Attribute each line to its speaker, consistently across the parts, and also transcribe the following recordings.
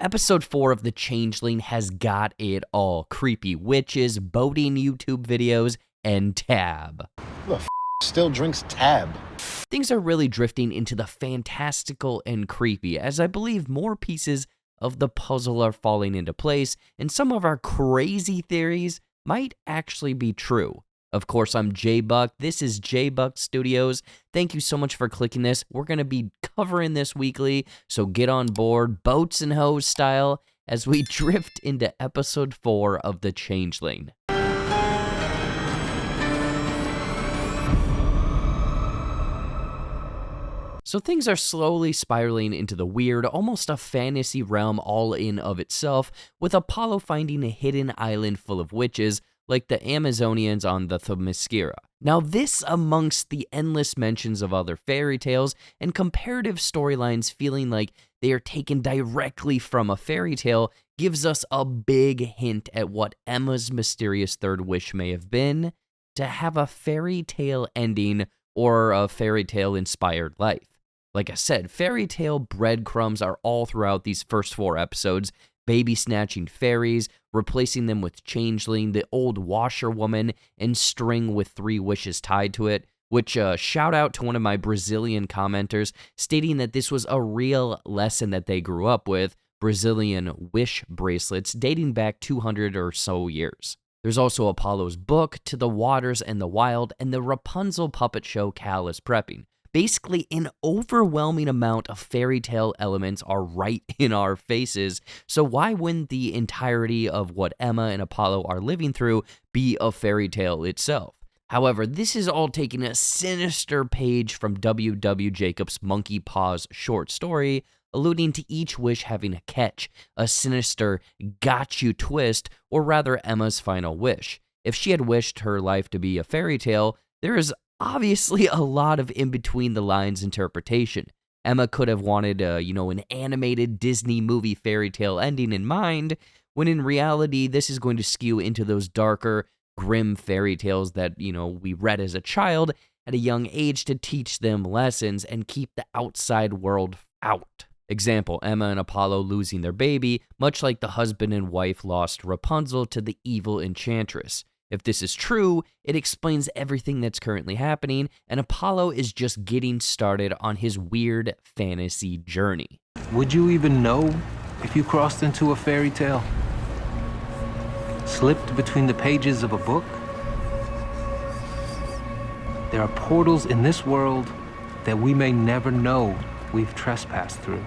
Speaker 1: Episode 4 of The Changeling has got it all. Creepy witches, boating YouTube videos, and Tab.
Speaker 2: Who the still drinks Tab?
Speaker 1: Things are really drifting into the fantastical and creepy, as I believe more pieces of the puzzle are falling into place, and some of our crazy theories might actually be true. Of course, I'm JBuck. This is JBuck Studios. Thank you so much for clicking this. We're going to be covering this weekly, so get on board, boats and hose style, as we drift into episode 4 of The Changeling. So things are slowly spiraling into the weird, almost a fantasy realm all in of itself, with Apollo finding a hidden island full of witches, like the Amazonians on the Themyscira. Now this, amongst the endless mentions of other fairy tales and comparative storylines feeling like they are taken directly from a fairy tale, gives us a big hint at what Emma's mysterious third wish may have been: to have a fairy tale ending or a fairy tale inspired life. Like I said, fairy tale breadcrumbs are all throughout these first 4 episodes: baby snatching fairies, replacing them with changeling, the old washerwoman, and string with 3 wishes tied to it, which shout out to one of my Brazilian commenters stating that this was a real lesson that they grew up with, Brazilian wish bracelets dating back 200 or so years. There's also Apollo's book, To the Waters and the Wild, and the Rapunzel puppet show Cal is prepping. Basically, an overwhelming amount of fairy tale elements are right in our faces, so why wouldn't the entirety of what Emma and Apollo are living through be a fairy tale itself? However, this is all taking a sinister page from W.W. Jacobs' Monkey Paws short story, alluding to each wish having a catch, a sinister got you twist, or rather Emma's final wish. If she had wished her life to be a fairy tale, there is obviously a lot of in-between-the-lines interpretation. Emma could have wanted, an animated Disney movie fairy tale ending in mind, when in reality, this is going to skew into those darker, grim fairy tales that, we read as a child at a young age to teach them lessons and keep the outside world out. Example, Emma and Apollo losing their baby, much like the husband and wife lost Rapunzel to the evil enchantress. If this is true, it explains everything that's currently happening, and Apollo is just getting started on his weird fantasy journey.
Speaker 3: Would you even know if you crossed into a fairy tale? Slipped between the pages of a book? There are portals in this world that we may never know we've trespassed through.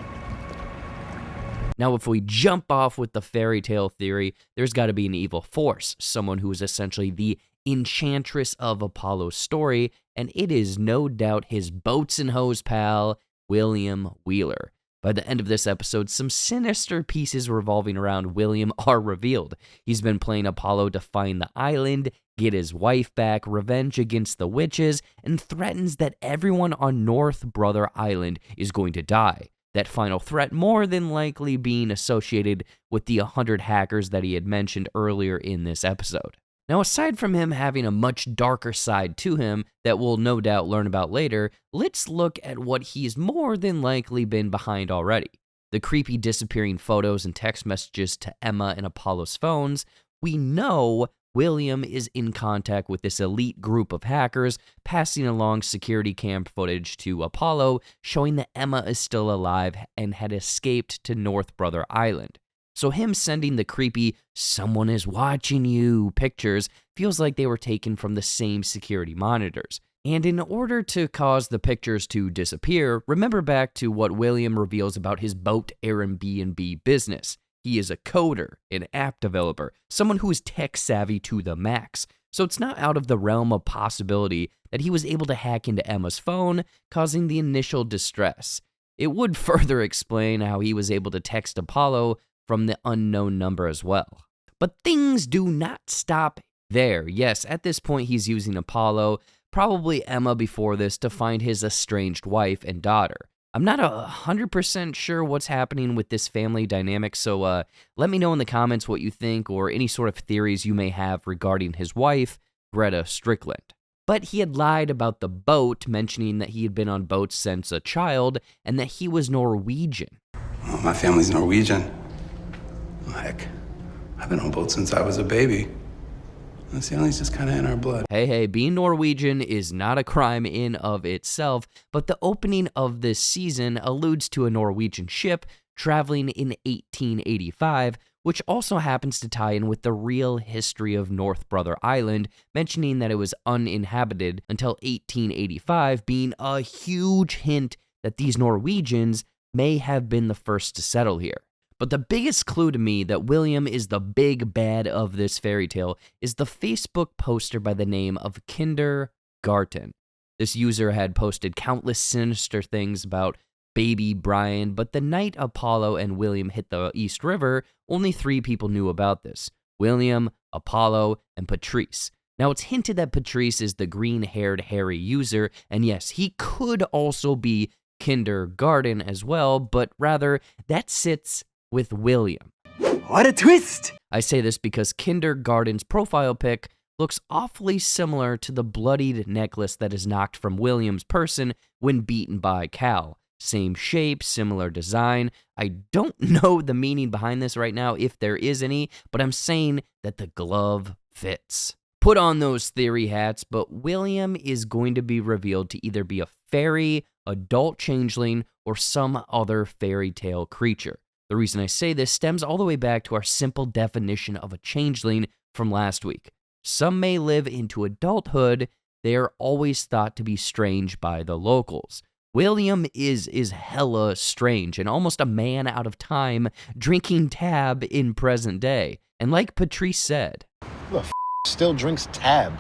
Speaker 1: Now, if we jump off with the fairy tale theory, there's got to be an evil force, someone who is essentially the enchantress of Apollo's story, and it is no doubt his boats and hose pal, William Wheeler. By the end of this episode, some sinister pieces revolving around William are revealed. He's been playing Apollo to find the island, get his wife back, revenge against the witches, and threatens that everyone on North Brother Island is going to die. That final threat more than likely being associated with the 100 hackers that he had mentioned earlier in this episode. Now, aside from him having a much darker side to him that we'll no doubt learn about later, let's look at what he's more than likely been behind already. The creepy disappearing photos and text messages to Emma and Apollo's phones. We know William is in contact with this elite group of hackers, passing along security cam footage to Apollo, showing that Emma is still alive and had escaped to North Brother Island. So him sending the creepy "someone is watching you" pictures feels like they were taken from the same security monitors. And in order to cause the pictures to disappear, remember back to what William reveals about his boat Airbnb business. He is a coder, an app developer, someone who is tech savvy to the max. So it's not out of the realm of possibility that he was able to hack into Emma's phone, causing the initial distress. It would further explain how he was able to text Apollo from the unknown number as well. But things do not stop there. Yes, at this point he's using Apollo, probably Emma before this, to find his estranged wife and daughter. I'm not 100% sure what's happening with this family dynamic, so let me know in the comments what you think or any sort of theories you may have regarding his wife, Greta Strickland. But he had lied about the boat, mentioning that he had been on boats since a child and that he was Norwegian.
Speaker 4: Well, my family's Norwegian. I've been on boats since I was a baby. The sailing's just kind of in our blood.
Speaker 1: Hey, being Norwegian is not a crime in of itself, but the opening of this season alludes to a Norwegian ship traveling in 1885, which also happens to tie in with the real history of North Brother Island, mentioning that it was uninhabited until 1885, being a huge hint that these Norwegians may have been the first to settle here. But the biggest clue to me that William is the big bad of this fairy tale is the Facebook poster by the name of Kindergarten. This user had posted countless sinister things about baby Brian, but the night Apollo and William hit the East River, only 3 people knew about this: William, Apollo, and Patrice. Now, it's hinted that Patrice is the green-haired hairy user, and yes, he could also be Kindergarten as well, but rather, that sits with William.
Speaker 5: What a twist!
Speaker 1: I say this because Kindergarten's profile pic looks awfully similar to the bloodied necklace that is knocked from William's person when beaten by Cal. Same shape, similar design. I don't know the meaning behind this right now, if there is any, but I'm saying that the glove fits. Put on those theory hats, but William is going to be revealed to either be a fairy, adult changeling, or some other fairy tale creature. The reason I say this stems all the way back to our simple definition of a changeling from last week. Some may live into adulthood. They are always thought to be strange by the locals. William is hella strange and almost a man out of time, drinking tab in present day. And like Patrice said,
Speaker 2: Who the still drinks tab?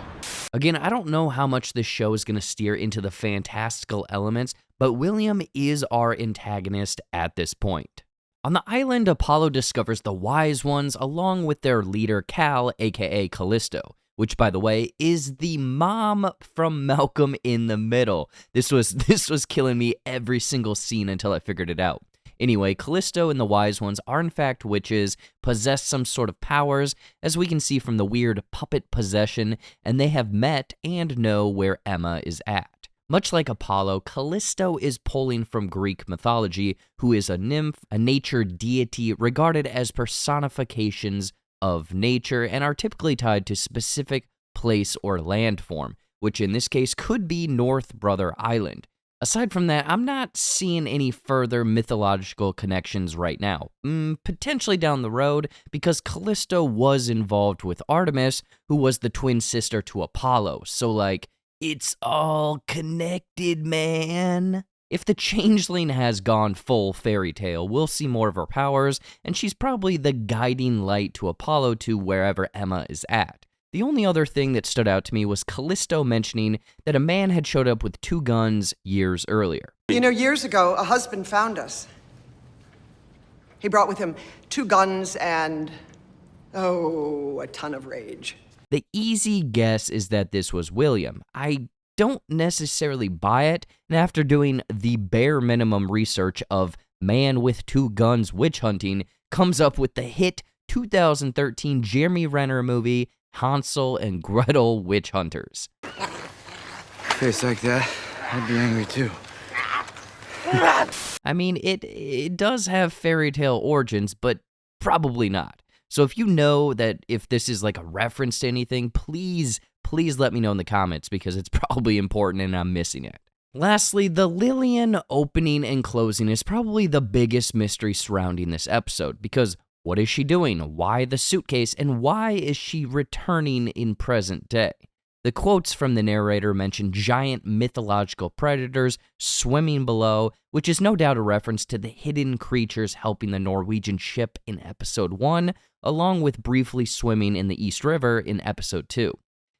Speaker 1: Again, I don't know how much this show is going to steer into the fantastical elements, but William is our antagonist at this point. On the island, Apollo discovers the Wise Ones along with their leader Cal, aka Callisto, which, by the way, is the mom from Malcolm in the Middle. This was killing me every single scene until I figured it out. Anyway, Callisto and the Wise Ones are in fact witches, possess some sort of powers, as we can see from the weird puppet possession, and they have met and know where Emma is at. Much like Apollo, Callisto is pulling from Greek mythology, who is a nymph, a nature deity regarded as personifications of nature and are typically tied to specific place or landform, which in this case could be North Brother Island. Aside from that, I'm not seeing any further mythological connections right now. Potentially down the road, because Callisto was involved with Artemis, who was the twin sister to Apollo, so it's all connected, man. If the changeling has gone full fairy tale, we'll see more of her powers, and she's probably the guiding light to Apollo to wherever Emma is at. The only other thing that stood out to me was Callisto mentioning that a man had showed up with 2 guns years earlier.
Speaker 6: You know, years ago, a husband found us. He brought with him 2 guns and, a ton of rage.
Speaker 1: The easy guess is that this was William. I don't necessarily buy it, and after doing the bare minimum research of man with 2 guns witch hunting, comes up with the hit 2013 Jeremy Renner movie, Hansel and Gretel Witch Hunters.
Speaker 5: Face like that, I'd be angry too.
Speaker 1: I mean, it does have fairy tale origins, but probably not. So if you know that if this is like a reference to anything, please let me know in the comments because it's probably important and I'm missing it. Lastly, the Lillian opening and closing is probably the biggest mystery surrounding this episode because what is she doing? Why the suitcase? And why is she returning in present day? The quotes from the narrator mention giant mythological predators swimming below, which is no doubt a reference to the hidden creatures helping the Norwegian ship in episode 1, along with briefly swimming in the East River in episode 2.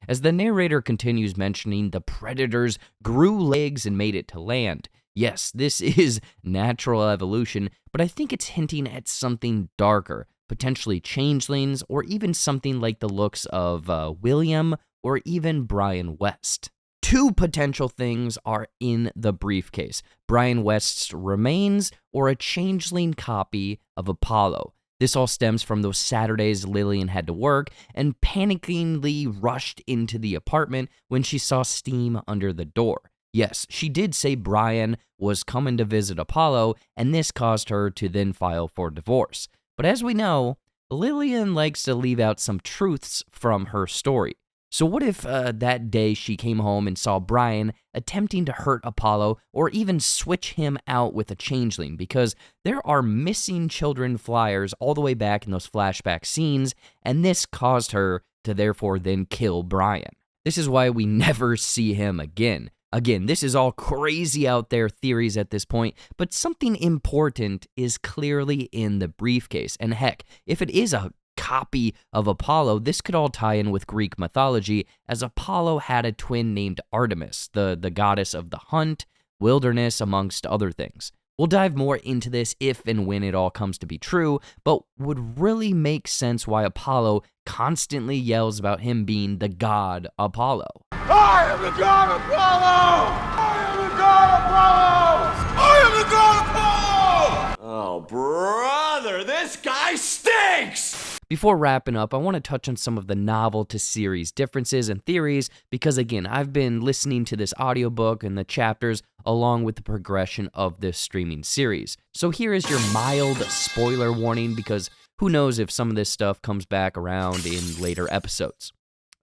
Speaker 1: As the narrator continues mentioning, the predators grew legs and made it to land. Yes, this is natural evolution, but I think it's hinting at something darker, potentially changelings, or even something like the looks of William or even Brian West. 2 potential things are in the briefcase: Brian West's remains or a changeling copy of Apollo. This all stems from those Saturdays Lillian had to work and panickingly rushed into the apartment when she saw steam under the door. Yes, she did say Brian was coming to visit Apollo, and this caused her to then file for divorce. But as we know, Lillian likes to leave out some truths from her story. So what if that day she came home and saw Brian attempting to hurt Apollo or even switch him out with a changeling, because there are missing children flyers all the way back in those flashback scenes, and this caused her to therefore then kill Brian. This is why we never see him again. Again, this is all crazy out there theories at this point, but something important is clearly in the briefcase. And heck, if it is a copy of Apollo, this could all tie in with Greek mythology, as Apollo had a twin named Artemis, the goddess of the hunt, wilderness, amongst other things. We'll dive more into this if and when it all comes to be true, but would really make sense why Apollo constantly yells about him being the god Apollo.
Speaker 7: I am the god Apollo! I am the god Apollo! I am the god Apollo! Oh, brother, this guy stinks!
Speaker 1: Before wrapping up, I want to touch on some of the novel to series differences and theories, because again, I've been listening to this audiobook and the chapters along with the progression of this streaming series. So here is your mild spoiler warning, because who knows if some of this stuff comes back around in later episodes.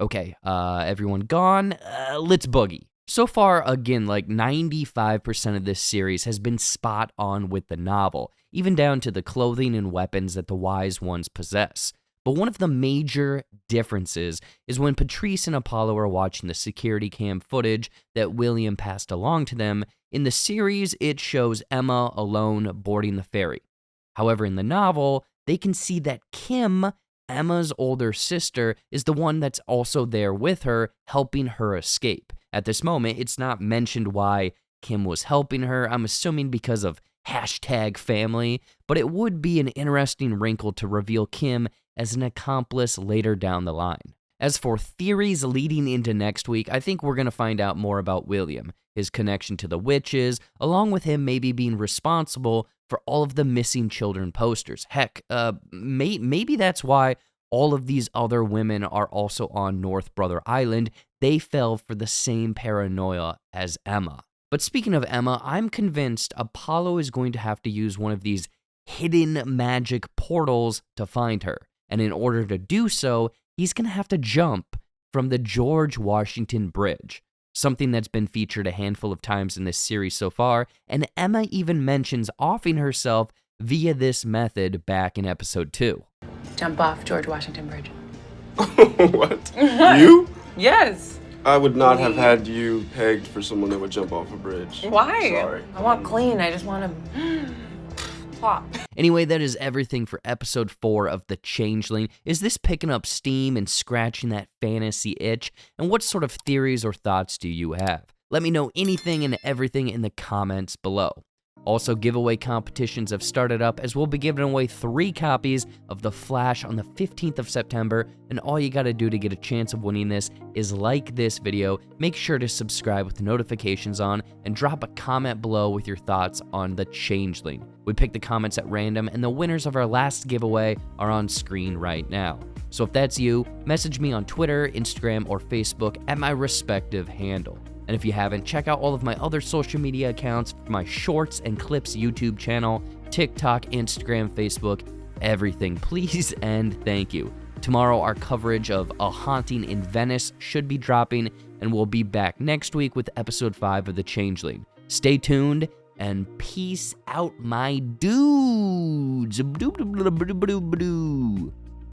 Speaker 1: Okay, everyone gone? Let's boogie. So far, again, like 95% of this series has been spot on with the novel, even down to the clothing and weapons that the wise ones possess. But one of the major differences is when Patrice and Apollo are watching the security cam footage that William passed along to them. In the series, it shows Emma alone boarding the ferry. However, in the novel, they can see that Kim, Emma's older sister, is the one that's also there with her, helping her escape. At this moment, it's not mentioned why Kim was helping her. I'm assuming because of #family, but it would be an interesting wrinkle to reveal Kim as an accomplice later down the line. As for theories leading into next week, I think we're going to find out more about William, his connection to the witches, along with him maybe being responsible for all of the missing children posters. Heck, maybe that's why all of these other women are also on North Brother Island. They fell for the same paranoia as Emma. But speaking of Emma, I'm convinced Apollo is going to have to use one of these hidden magic portals to find her. And in order to do so, he's going to have to jump from the George Washington Bridge, something that's been featured a handful of times in this series so far, and Emma even mentions offing herself via this method back in episode 2.
Speaker 8: Jump off George Washington Bridge.
Speaker 9: What? You?
Speaker 8: Yes.
Speaker 9: I would not have had you pegged for someone that would jump off a bridge.
Speaker 8: Why?
Speaker 9: Sorry.
Speaker 8: I want clean. I just want to plop.
Speaker 1: Anyway, that is everything for episode 4 of The Changeling. Is this picking up steam and scratching that fantasy itch? And what sort of theories or thoughts do you have? Let me know anything and everything in the comments below. Also, giveaway competitions have started up, as we'll be giving away 3 copies of The Flash on the 15th of September, and all you gotta do to get a chance of winning this is like this video, make sure to subscribe with the notifications on, and drop a comment below with your thoughts on The Changeling. We pick the comments at random, and the winners of our last giveaway are on screen right now. So if that's you, message me on Twitter, Instagram, or Facebook at my respective handle. And if you haven't, check out all of my other social media accounts for my Shorts and Clips YouTube channel, TikTok, Instagram, Facebook, everything. Please and thank you. Tomorrow, our coverage of A Haunting in Venice should be dropping, and we'll be back next week with episode 5 of The Changeling. Stay tuned, and peace out, my dudes.